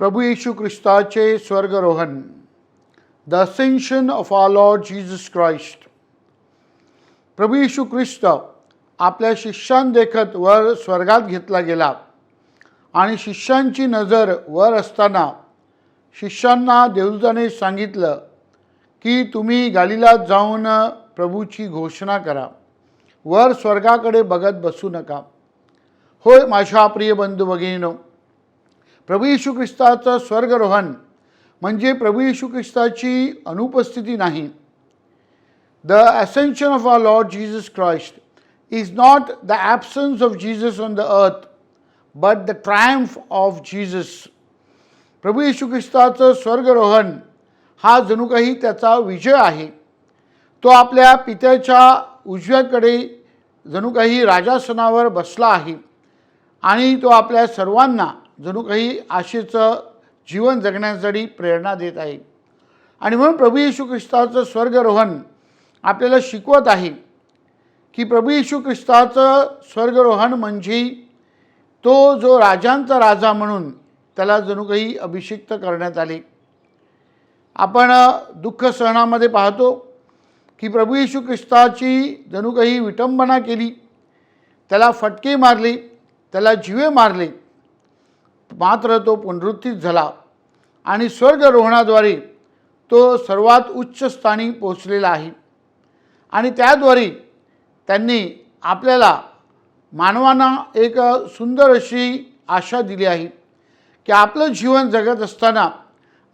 प्रभू येशू ख्रिस्ताचे स्वर्गरोहण. The ascension of our Lord Jesus Christ. प्रभू येशू ख्रिस्त आपल्या शिष्यांदेखत वर स्वर्गात घेतला गेला आणि शिष्यांची नजर वर असताना शिष्यांना देवदूताने सांगितलं की तुम्ही गलिलात जाऊन प्रभूची घोषणा करा, वर स्वर्गाकडे बघत बसू नका. होय माझ्या प्रिय बंधू भगिनीनो, प्रभू येशू ख्रिस्ताचं स्वर्गरोहण म्हणजे प्रभू येशू ख्रिस्ताची अनुपस्थिती नाही. The ascension of our Lord Jesus Christ is not the absence of Jesus on the earth, but the triumph of Jesus. प्रभू येशू ख्रिस्ताचं स्वर्गरोहण हा जणू काही त्याचा विजय आहे. तो आपल्या पित्याच्या उजव्याकडे जणू काही राजासनावर बसला आहे आणि तो आपल्या सर्वांना जणू काही आशेचं जीवन जगण्यासाठी प्रेरणा देत आहे. आणि म्हणून प्रभू येशू ख्रिस्ताचं स्वर्गरोहण आपल्याला शिकवत आहे की प्रभू येशू ख्रिस्ताचं स्वर्गरोहण म्हणजे तो जो राजांचा राजा म्हणून त्याला जणू काही अभिषिक्त करण्यात आले. आपण दुःख सहनामध्ये पाहतो की प्रभू येशू ख्रिस्ताची जणू काही विटंबना केली, त्याला फटके मारले, त्याला जीवे मारले, मात्र तो पुनरुत्थित झाला आणि स्वर्गरोहणाद्वारे तो सर्वात उच्च स्थानी पोचलेला आहे. आणि त्याद्वारे त्यांनी आपल्याला मानवांना एक सुंदर अशी आशा दिली आहे की आपलं जीवन जगत असताना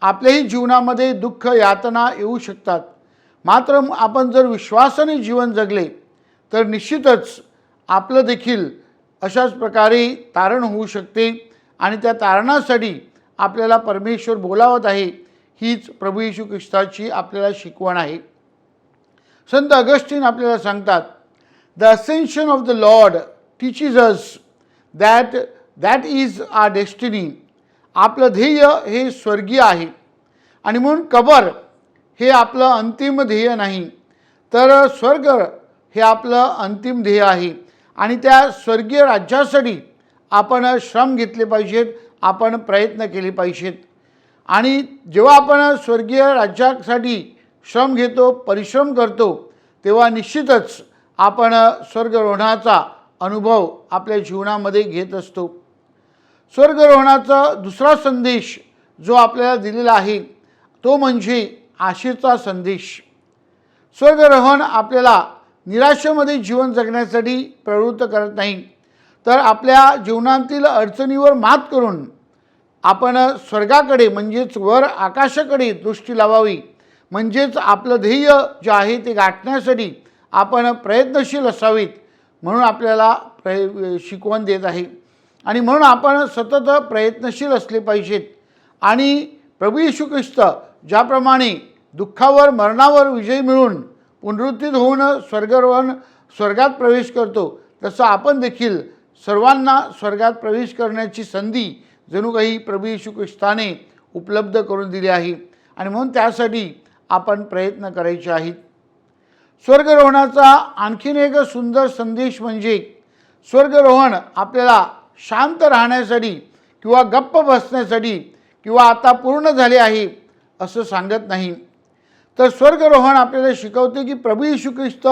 आपल्याही जीवनामध्ये दुःख यातना येऊ शकतात, मात्र आपण जर विश्वासाने जीवन जगले तर निश्चितच आपलं देखील अशाच प्रकारे तारण होऊ शकते. आणि त्या तारणासाठी आपल्याला परमेश्वर बोलावत आहे. हीच प्रभू येशू ख्रिस्ताची आपल्याला शिकवण आहे. संत अगस्टीन आपल्याला सांगतात, the ascension of the Lord teaches us that is our destiny. आपलं ध्येय हे स्वर्गीय आहे आणि म्हणून कबर हे आपलं अंतिम ध्येय नाही, तर स्वर्ग हे आपलं अंतिम ध्येय आहे. आणि त्या स्वर्गीय राज्यासाठी आपण श्रम घेतले पाहिजेत, आपण प्रयत्न केले पाहिजेत. आणि जेव्हा आपण स्वर्गीय राज्यासाठी श्रम घेतो, परिश्रम करतो, तेव्हा निश्चितच आपण स्वर्गरोहणाचा अनुभव आपल्या जीवनामध्ये घेत असतो. स्वर्गरोहणाचा दुसरा संदेश जो आपल्याला दिलेला आहे तो म्हणजे आशेचा संदेश. स्वर्गरोहण आपल्याला निराशेमध्ये जीवन जगण्यासाठी प्रवृत्त करत नाही, तर आपल्या जीवनातील अडचणीवर मात करून आपण स्वर्गाकडे म्हणजेच वर आकाशाकडे दृष्टी लावावी. म्हणजेच आपलं ध्येय जे आहे ते गाठण्यासाठी आपण प्रयत्नशील असावीत म्हणून आपल्याला शिकवण देत आहे. आणि म्हणून आपण सतत प्रयत्नशील असले पाहिजेत. आणि प्रभू येशू ख्रिस्त ज्याप्रमाणे दुःखावर मरणावर विजय मिळून पुनरुत्थित होऊन स्वर्गात प्रवेश करतो, तसं आपण देखील सर्वांना स्वर्गात प्रवेश करण्याची संधी जणू काही प्रभू येशू ख्रिस्ताने उपलब्ध करून दिली आहे. आणि म्हणून त्यासाठी आपण प्रयत्न करायचे आहेत. स्वर्गरोहणाचा आणखीन एक सुंदर संदेश म्हणजे स्वर्गरोहण आपल्याला शांत राहण्यासाठी किंवा गप्प बसण्यासाठी किंवा आता पूर्ण झाले आहे असं सांगत नाही, तर स्वर्गरोहण आपल्याला शिकवते की प्रभू येशू ख्रिस्त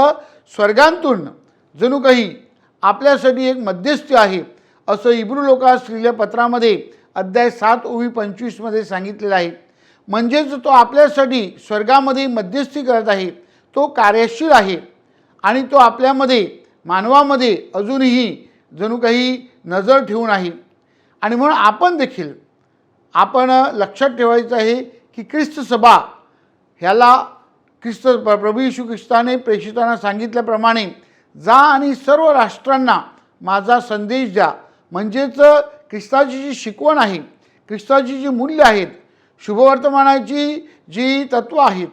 स्वर्गांतून जणू काही आपल्यासाठी एक मध्यस्थी आहे असं इब्रू लोकास लिहिलेल्या पत्रामध्ये अध्याय 7 ओवी 25 मध्ये सांगितलेलं आहे. म्हणजेच तो आपल्यासाठी स्वर्गामध्ये मध्यस्थी करत आहे, तो कार्यशील आहे आणि तो आपल्यामध्ये मानवामध्ये अजूनही जणू काही नजर ठेवून आहे. आणि म्हणून आपण देखील आपण लक्षात ठेवायचं आहे की ख्रिस्त सभा ह्याला प्रभू येशू ख्रिस्ताने प्रेषितांना सांगितल्याप्रमाणे जा आणि सर्व राष्ट्रांना माझा संदेश द्या. म्हणजेच ख्रिस्ताची जी शिकवण आहे, ख्रिस्ताची जी मूल्य आहेत, शुभवर्तमानाची जी तत्त्व आहेत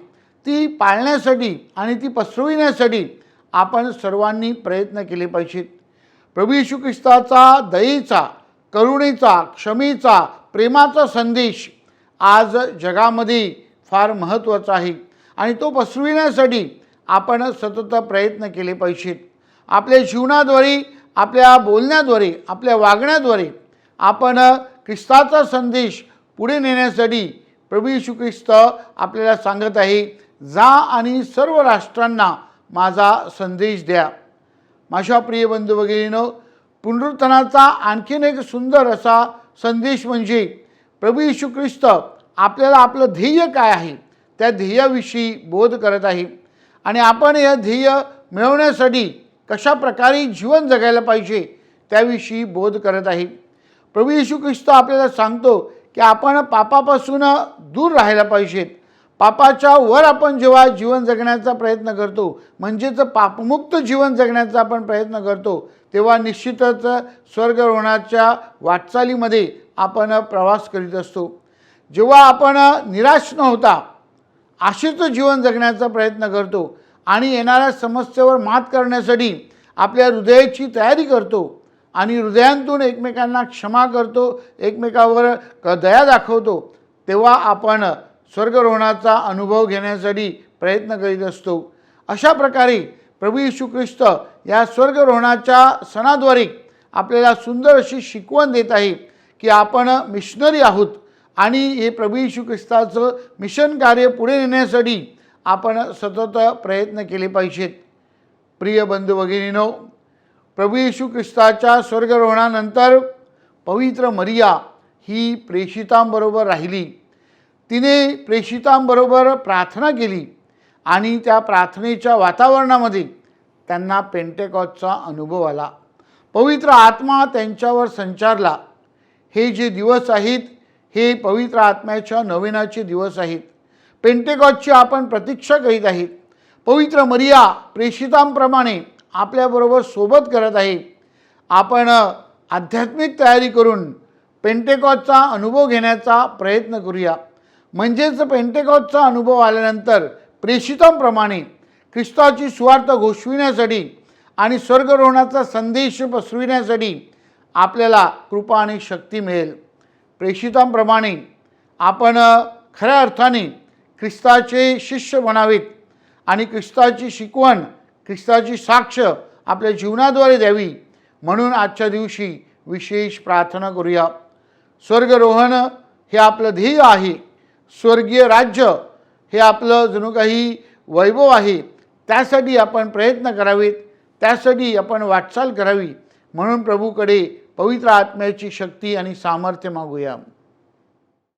ती पाळण्यासाठी आणि ती पसरविण्यासाठी आपण सर्वांनी प्रयत्न केले पाहिजेत. प्रभू येशू ख्रिस्ताचा दयेचा, करुणेचा, क्षमेचा, प्रेमाचा संदेश आज जगामध्ये फार महत्त्वाचा आहे आणि तो पसरविण्यासाठी आपण सतत प्रयत्न केले पाहिजेत. आपल्या जीवनाद्वारे, आपल्या बोलण्याद्वारे, आपल्या वागण्याद्वारे आपण ख्रिस्ताचा संदेश पुढे नेण्यासाठी प्रभू येशू ख्रिस्त आपल्याला सांगत आहे, जा आणि सर्व राष्ट्रांना माझा संदेश द्या. माझ्या प्रिय बंधू भगिनींनो, पुनरुत्थानाचा आणखीन एक सुंदर असा संदेश म्हणजे प्रभू येशू ख्रिस्त आपल्याला आपलं ध्येय काय आहे त्या ध्येयाविषयी बोध करत आहे आणि आपण हे ध्येय मिळवण्यासाठी कशा प्रकारे जीवन जगायला पाहिजे त्याविषयी बोध करत आहे. प्रभू येशू ख्रिस्त आपल्याला सांगतो की आपण पापापासून दूर राहायला पाहिजेत. पापाच्या वर आपण जेव्हा जीवन जगण्याचा प्रयत्न करतो, म्हणजेच पापमुक्त जीवन जगण्याचा आपण प्रयत्न करतो, तेव्हा निश्चितच स्वर्गारोहणाच्या वाटचालीमध्ये आपण प्रवास करीत असतो. जेव्हा आपण निराश न होता आशेचं जीवन जगण्याचा प्रयत्न करतो आणि येणाऱ्या समस्येवर मात करण्यासाठी आपल्या हृदयाची तयारी करतो आणि हृदयांतून एकमेकांना क्षमा करतो, एकमेकावर दया दाखवतो, तेव्हा आपण स्वर्गारोहणाचा अनुभव घेण्यासाठी प्रयत्न करीत असतो. अशा प्रकारे प्रभू येशू ख्रिस्त या स्वर्गारोहणाच्या सणाद्वारे आपल्याला सुंदर अशी शिकवण देत आहे की आपण मिशनरी आहोत आणि हे प्रभू येशू ख्रिस्ताचं मिशन कार्य पुढे नेण्यासाठी आपण सतत प्रयत्न केले पाहिजेत. प्रिय बंधू भगिनींनो, प्रभू येशू ख्रिस्ताच्या स्वर्गारोहणानंतर पवित्र मरिया ही प्रेषितांबरोबर राहिली. तिने प्रेषितांबरोबर प्रार्थना केली आणि त्या प्रार्थनेच्या वातावरणामध्ये त्यांना पेंटेकॉस्टचा अनुभव आला. पवित्र आत्मा त्यांच्यावर संचारला. हे जे दिवस आहेत हे पवित्र आत्म्याच्या नवीनाचे दिवस आहेत. पेंटेकॉस्टची आपण प्रतीक्षा करीत आहेत. पवित्र मरिया प्रेषितांप्रमाणे आपल्याबरोबर सोबत करत आहे. आपण आध्यात्मिक तयारी करून पेंटेकॉस्टचा अनुभव घेण्याचा प्रयत्न करूया. म्हणजेच पेंटेकॉस्टचा अनुभव आल्यानंतर प्रेषितांप्रमाणे ख्रिस्ताची सुवार्ता घोषविण्यासाठी आणि स्वर्गारोहणाचा संदेश पसरविण्यासाठी आपल्याला कृपा आणि शक्ती मिळेल. प्रेषितांप्रमाणे आपण खऱ्या अर्थाने ख्रिस्ताचे शिष्य बनावेत आणि ख्रिस्ताची शिकवण, ख्रिस्ताची साक्ष आपल्या जीवनाद्वारे द्यावी. म्हणून आजच्या दिवशी विशेष प्रार्थना करूया. स्वर्गारोहण हे आपलं ध्येय आहे. स्वर्गीय राज्य हे आपलं जणू काही वैभव आहे. त्यासाठी आपण प्रयत्न करावेत, त्यासाठी आपण वाटचाल करावी. म्हणून प्रभूकडे पवित्र आत्म्याची शक्ती आणि सामर्थ्य मागूया.